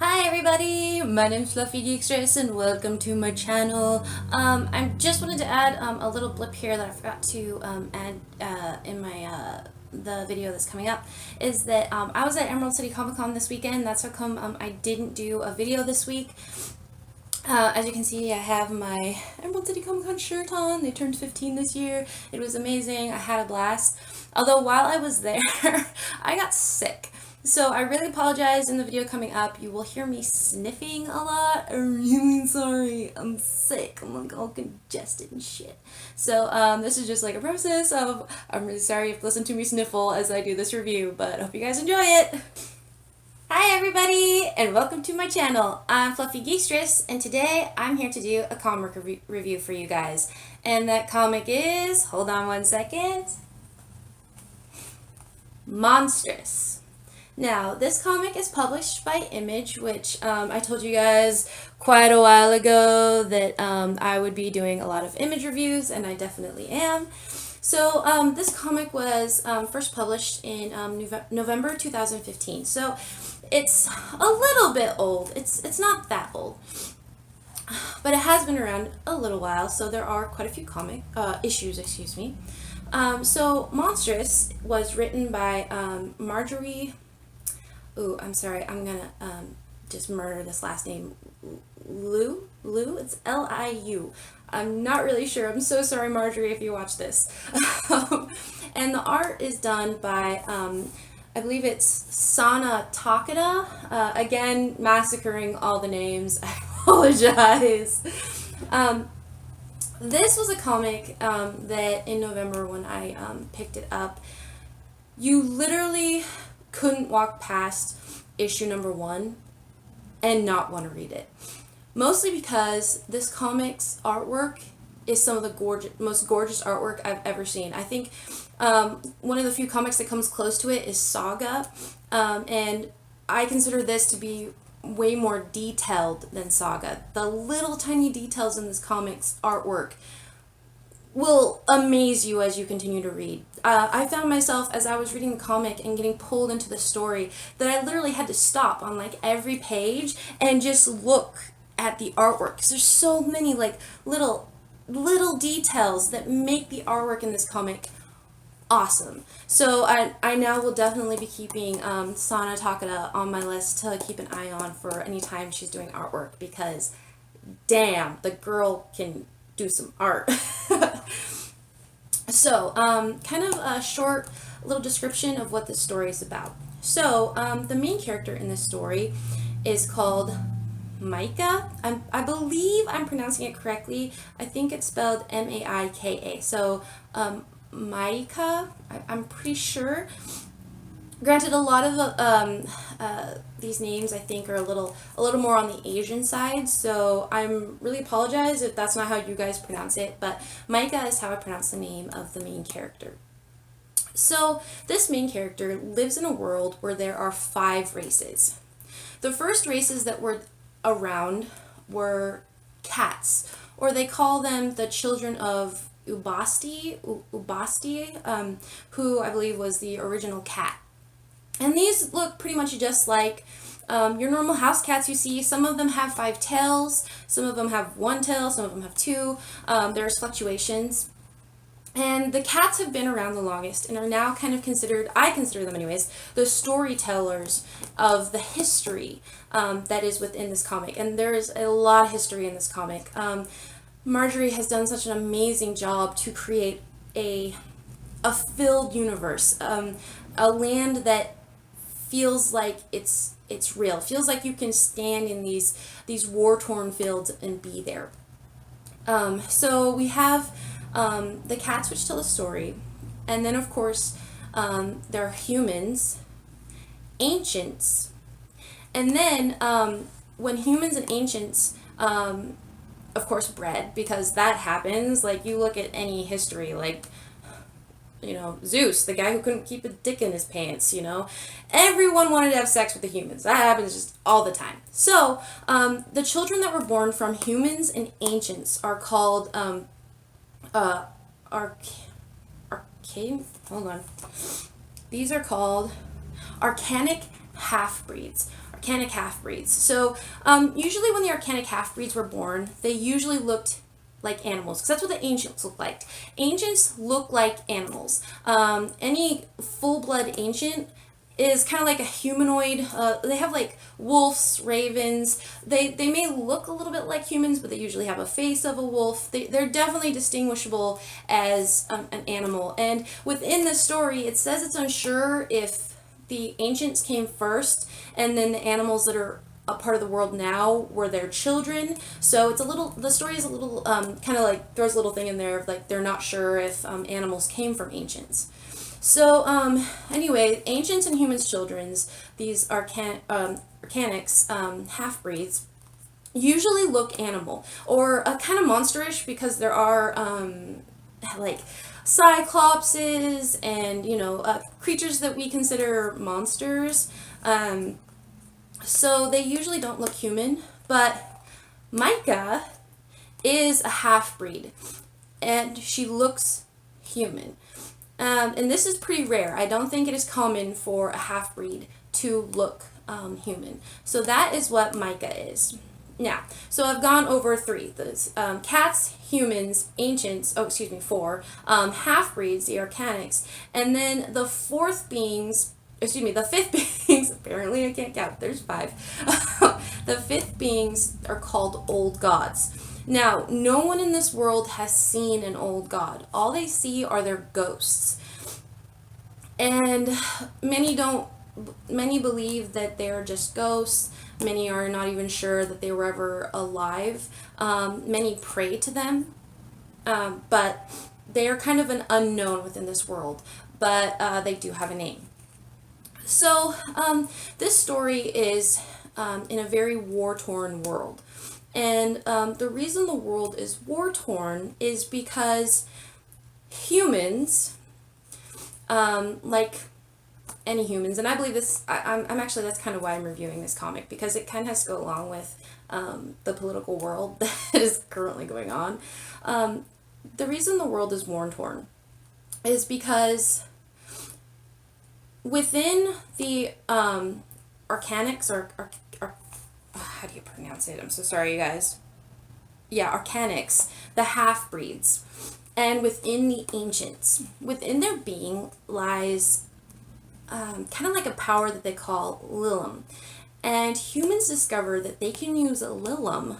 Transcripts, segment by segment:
Hi everybody, my name's Fluffy Geekstress and welcome to my channel. I just wanted to add a little blip here that I forgot to add in my the video that's coming up, is that I was at Emerald City Comic Con this weekend. That's how come I didn't do a video this week. As you can see, I have my Emerald City Comic Con shirt on. They turned 15 this year. It was amazing. I had a blast. Although while I was there, I got sick. So I really apologize in the video coming up. You will hear me sniffing a lot. I'm really sorry. I'm sick. I'm like all congested and shit. So this is just like a process of, I'm really sorry if you listen to me sniffle as I do this review, but I hope you guys enjoy it. Hi everybody, and welcome to my channel. I'm Fluffy Geekstress, and today I'm here to do a comic review for you guys. And that comic is, hold on one second, Monstress. Now, this comic is published by Image, which I told you guys quite a while ago that I would be doing a lot of Image reviews, and I definitely am. So this comic was first published in November 2015. So it's a little bit old. It's not that old, but it has been around a little while. So there are quite a few comic issues, excuse me. So Monstress was written by Marjorie. Ooh, I'm sorry. I'm gonna just murder this last name. Liu? It's Liu. I'm not really sure. I'm so sorry, Marjorie, if you watch this. And the art is done by, I believe it's Sana Takeda. Again, massacring all the names. I apologize. This was a comic that in November when I picked it up, you literally couldn't walk past issue number 1 and not want to read it. Mostly because this comic's artwork is some of the most gorgeous artwork I've ever seen. I think one of the few comics that comes close to it is Saga, and I consider this to be way more detailed than Saga. The little tiny details in this comic's artwork will amaze you as you continue to read. I found myself, as I was reading the comic and getting pulled into the story, that I literally had to stop on like every page and just look at the artwork, because there's so many like little details that make the artwork in this comic awesome. So I now will definitely be keeping Sana Takeda on my list to keep an eye on for any time she's doing artwork, because damn, the girl can do some art. So kind of a short little description of what this story is about. So the main character in this story is called Micah. I believe I'm pronouncing it correctly. I think it's spelled Maika. So Micah, I'm pretty sure. Granted, a lot of these names I think are a little more on the Asian side, so I'm really apologize if that's not how you guys pronounce it, but Micah is how I pronounce the name of the main character. So this main character lives in a world where there are 5 races. The first races that were around were cats, or they call them the children of Ubasti, who I believe was the original cat. And these look pretty much just like your normal house cats you see. Some of them have 5 tails, some of them have 1 tail, some of them have 2. There's fluctuations. And the cats have been around the longest and are now kind of considered, I consider them anyways, the storytellers of the history that is within this comic. And there is a lot of history in this comic. Marjorie has done such an amazing job to create a filled universe, a land that feels like it's real, feels like you can stand in these war-torn fields and be there. So we have the cats, which tell a story, and then of course there are humans, ancients, and then when humans and ancients of course bred, because that happens. Like, you look at any history, like, you know, Zeus, the guy who couldn't keep a dick in his pants, you know, everyone wanted to have sex with the humans. That happens just all the time. So the children that were born from humans and ancients are called hold on. These are called arcanic half-breeds. Organic half-breeds. So usually when the organic half-breeds were born, they usually looked like animals, because that's what the ancients looked like. Ancients look like animals. Any full-blood ancient is kind of like a humanoid. They have like wolves, ravens. They may look a little bit like humans, but they usually have a face of a wolf. They're definitely distinguishable as an animal. And within the story, it says it's unsure if the ancients came first and then the animals that are a part of the world now were their children. So it's a little, the story is a little kind of like throws a little thing in there of like they're not sure if animals came from ancients. So anyway, ancients and humans children's, these organics, half-breeds, usually look animal or kind of monsterish, because there are like cyclopses and creatures that we consider monsters. So they usually don't look human, but Micah is a half-breed and she looks human. And this is pretty rare. I don't think it is common for a half-breed to look human. So that is what Micah is. Now, so I've gone over three. Those cats, humans, ancients, four, half-breeds, the organics, and then the fifth beings, apparently I can't count, there's five. The fifth beings are called old gods. Now, no one in this world has seen an old god. All they see are their ghosts. And many believe that they're just ghosts. Many are not even sure that they were ever alive. Many pray to them. But they are kind of an unknown within this world. But they do have a name. So this story is in a very war-torn world. And the reason the world is war-torn is because humans, like any humans, and I believe this, I'm actually, that's kind of why I'm reviewing this comic, because it kind of has to go along with the political world that is currently going on. The reason the world is war-torn is because within the organics, or how do you pronounce it? I'm so sorry, you guys. Yeah, organics, the half-breeds, and within the ancients, within their being lies kind of like a power that they call Lilum. And humans discover that they can use Lilum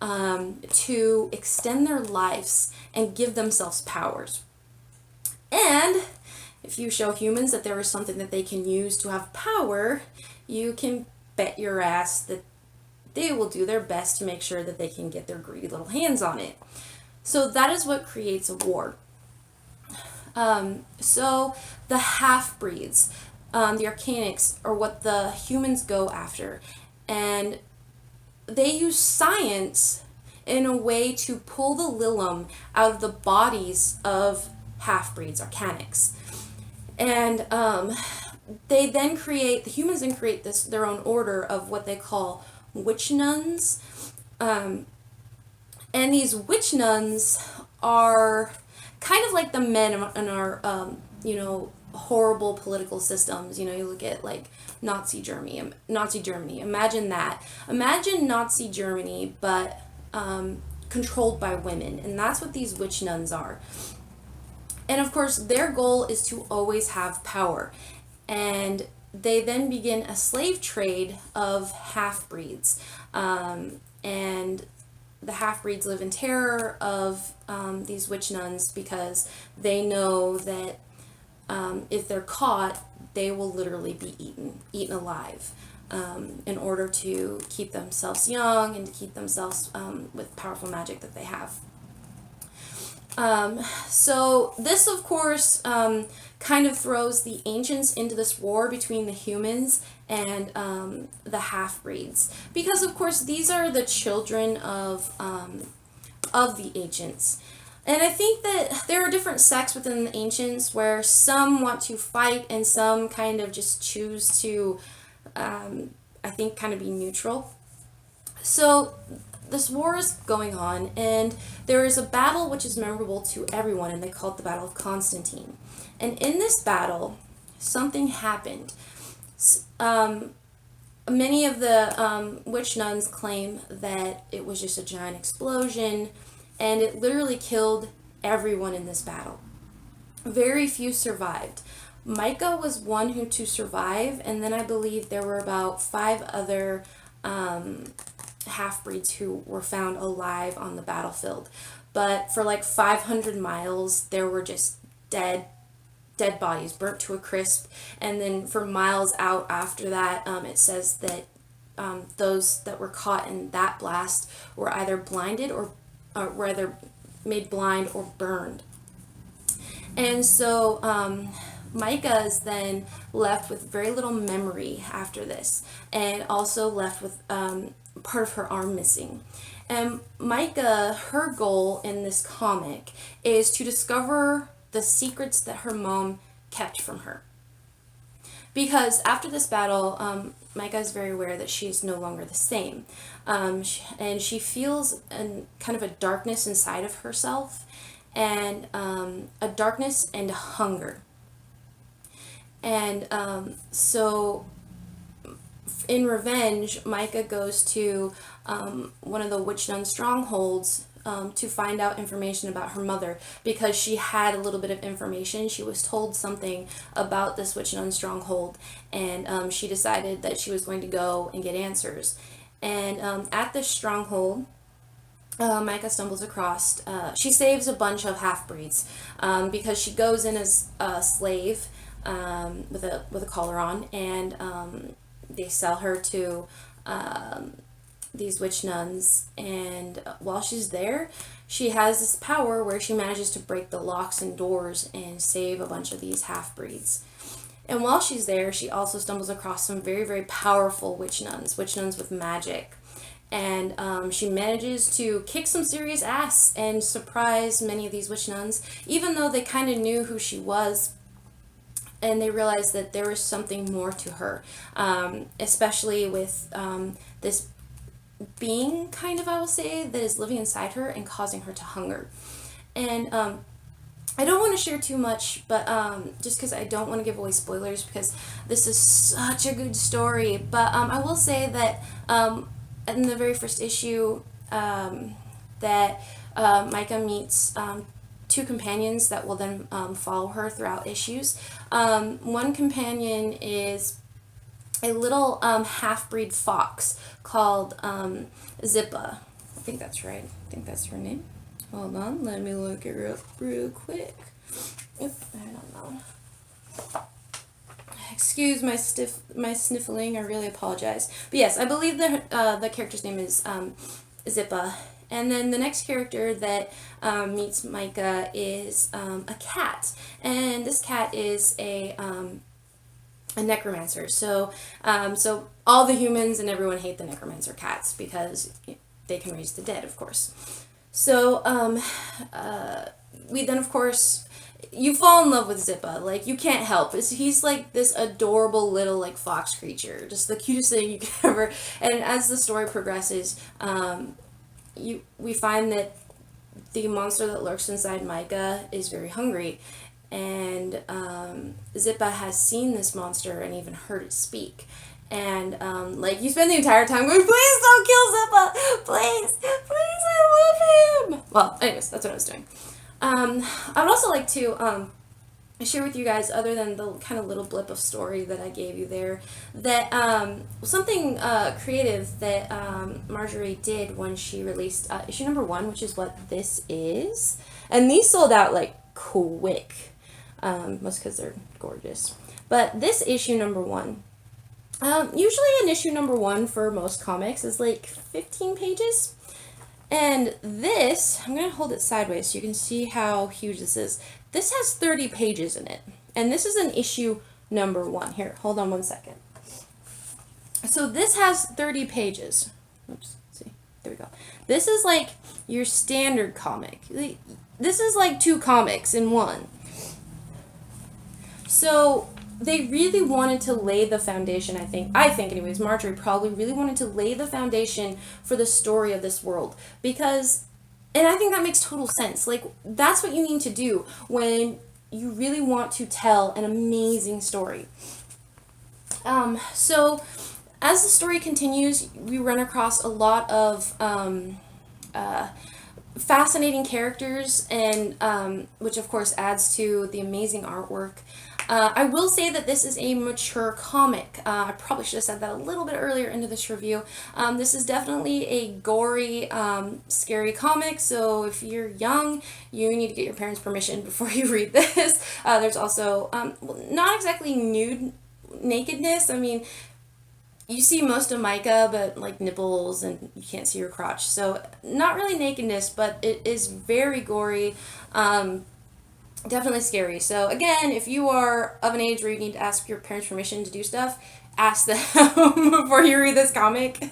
to extend their lives and give themselves powers. And if you show humans that there is something that they can use to have power, you can bet your ass that they will do their best to make sure that they can get their greedy little hands on it. So that is what creates a war. So the half-breeds, the organics, are what the humans go after. And they use science in a way to pull the Lilum out of the bodies of half-breeds, organics. And the humans then create their own order of what they call witch nuns. And these witch nuns are kind of like the men in our, horrible political systems. You look at like Nazi Germany. Imagine that. Imagine Nazi Germany, but controlled by women. And that's what these witch nuns are. And of course, their goal is to always have power. And they then begin a slave trade of half-breeds. And the half-breeds live in terror of these witch nuns, because they know that if they're caught, they will literally be eaten alive, in order to keep themselves young and to keep themselves with powerful magic that they have. So this, of course, kind of throws the ancients into this war between the humans and the half-breeds, because of course these are the children of the ancients. And I think that there are different sects within the ancients where some want to fight and some kind of just choose to, I think, kind of be neutral. So this war is going on, and there is a battle which is memorable to everyone, and they call it the Battle of Constantine. And in this battle, something happened. Many of the witch nuns claim that it was just a giant explosion, and it literally killed everyone in this battle. Very few survived. Micah was one who to survive, and then I believe there were about 5 other half-breeds who were found alive on the battlefield. But for like 500 miles, there were just dead bodies, burnt to a crisp. And then for miles out after that, it says that those that were caught in that blast were either blinded or were either made blind or burned. And so Micah is then left with very little memory after this, and also left with part of her arm missing. And Micah, her goal in this comic is to discover the secrets that her mom kept from her. Because after this battle, Micah is very aware that she's no longer the same. And she feels kind of a darkness inside of herself, and a darkness and a hunger. And so in revenge, Micah goes to one of the witch nun strongholds to find out information about her mother, because she had a little bit of information. She was told something about this witch nun stronghold, and she decided that she was going to go and get answers. And at this stronghold, Micah stumbles across, she saves a bunch of half-breeds because she goes in as a slave with a collar on, and they sell her to these witch nuns. And while she's there, she has this power where she manages to break the locks and doors and save a bunch of these half-breeds. And while she's there, she also stumbles across some very, very powerful witch nuns with magic. And she manages to kick some serious ass and surprise many of these witch nuns, even though they kind of knew who she was, and they realized that there was something more to her, especially with this being, kind of, I will say, that is living inside her and causing her to hunger. And I don't want to share too much, but just because I don't want to give away spoilers, because this is such a good story. But I will say that in the very first issue, that Micah meets 2 companions that will then follow her throughout issues. One companion is a little half-breed fox called Zippa. I think that's right. I think that's her name. Hold on, let me look it up real quick. Oop, I don't know. Excuse my sniffling. I really apologize. But yes, I believe the character's name is Zippa. And then the next character that meets Micah is a cat, and this cat is a necromancer. So all the humans and everyone hate the necromancer cats because they can raise the dead, of course. So we then, of course, you fall in love with Zippa. Like, you can't help. He's like this adorable little like fox creature, just the cutest thing you could ever. And as the story progresses, we find that the monster that lurks inside Micah is very hungry, and Zippa has seen this monster and even heard it speak. And like, you spend the entire time going, please don't kill Zippa, please, I love him. Well, anyways, that's what I was doing. I would also like to share with you guys, other than the kind of little blip of story that I gave you there, that something creative that Marjorie did when she released issue number 1, which is what this is. And these sold out like quick, most because they're gorgeous. But this issue number 1, usually an issue number 1 for most comics is like 15 pages. And this, I'm going to hold it sideways so you can see how huge this is. This has 30 pages in it. And this is an issue number 1. Here, hold on one second. So this has 30 pages. Oops, see, there we go. This is like your standard comic. This is like 2 comics in one. So they really wanted to lay the foundation, I think anyways, Marjorie probably really wanted to lay the foundation for the story of this world, because, and I think that makes total sense, like, that's what you need to do when you really want to tell an amazing story. So As the story continues, we run across a lot of fascinating characters, and which of course adds to the amazing artwork. I will say that this is a mature comic. I probably should have said that a little bit earlier into this review. This is definitely a gory, scary comic, so if you're young, you need to get your parents' permission before you read this. There's also not exactly nude nakedness. I mean, you see most of Micah, but like nipples, and you can't see her crotch. So not really nakedness, but it is very gory. Definitely scary. So again, if you are of an age where you need to ask your parents' permission to do stuff, ask them before you read this comic.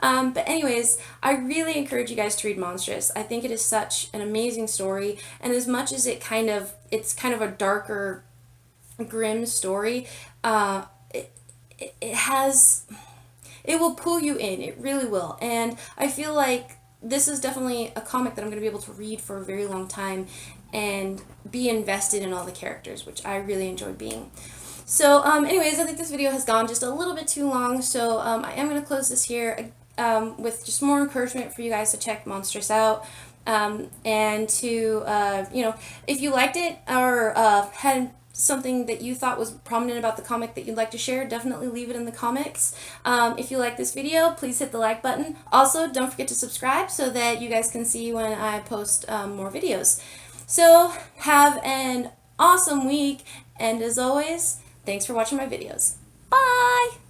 But anyways, I really encourage you guys to read Monstress. I think it is such an amazing story, and as much as it's kind of a darker, grim story, it has, it will pull you in. It really will. And I feel like this is definitely a comic that I'm going to be able to read for a very long time and be invested in all the characters, which I really enjoy being. So, anyways, I think this video has gone just a little bit too long, so I am going to close this here with just more encouragement for you guys to check Monstress out. And to, if you liked it or had something that you thought was prominent about the comic that you'd like to share, definitely leave it in the comments. If you like this video, please hit the like button. Also, don't forget to subscribe so that you guys can see when I post more videos. So, have an awesome week, and as always, thanks for watching my videos. Bye!